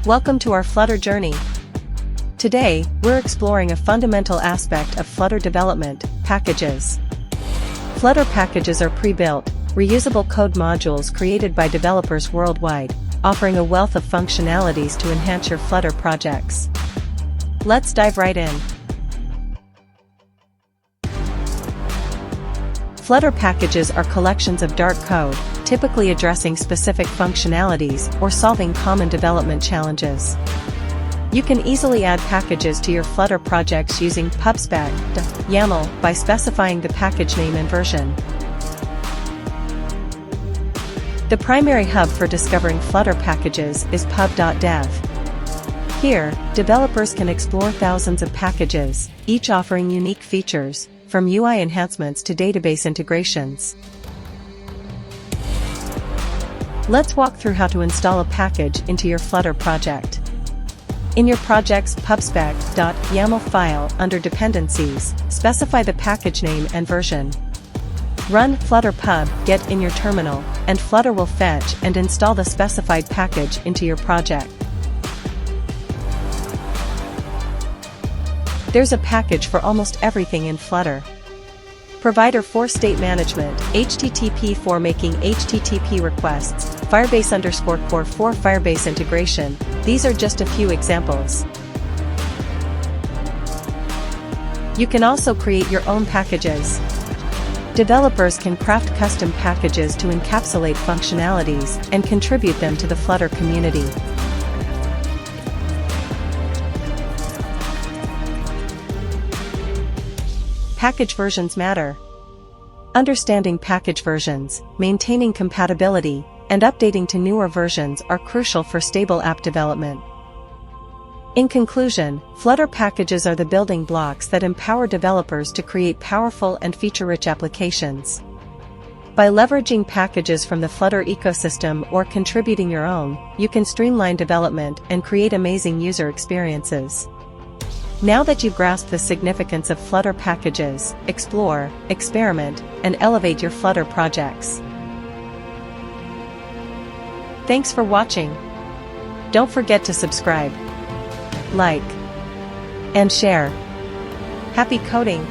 Welcome to our Flutter journey. Today, we're exploring a fundamental aspect of Flutter development: packages. Flutter packages are pre-built, reusable code modules created by developers worldwide, offering a wealth of functionalities to enhance your Flutter projects. Let's dive right in. Flutter packages are collections of Dart code, typically addressing specific functionalities or solving common development challenges. You can easily add packages to your Flutter projects using pubspec YAML by specifying the package name and version. The primary hub for discovering Flutter packages is pub.dev. Here, developers can explore thousands of packages, each offering unique features, from UI enhancements to database integrations. Let's walk through how to install a package into your Flutter project. In your project's pubspec.yaml file under Dependencies, specify the package name and version. Run flutter pub get in your terminal, and Flutter will fetch and install the specified package into your project. There's a package for almost everything in Flutter. Provider for state management, HTTP for making HTTP requests, Firebase_core for Firebase integration. These are just a few examples. You can also create your own packages. Developers can craft custom packages to encapsulate functionalities and contribute them to the Flutter community. Package versions matter. Understanding package versions, maintaining compatibility, and updating to newer versions are crucial for stable app development. In conclusion, Flutter packages are the building blocks that empower developers to create powerful and feature-rich applications. By leveraging packages from the Flutter ecosystem or contributing your own, you can streamline development and create amazing user experiences. Now that you've grasped the significance of Flutter packages, explore, experiment, and elevate your Flutter projects. Thanks for watching. Don't forget to subscribe, like, and share. Happy coding!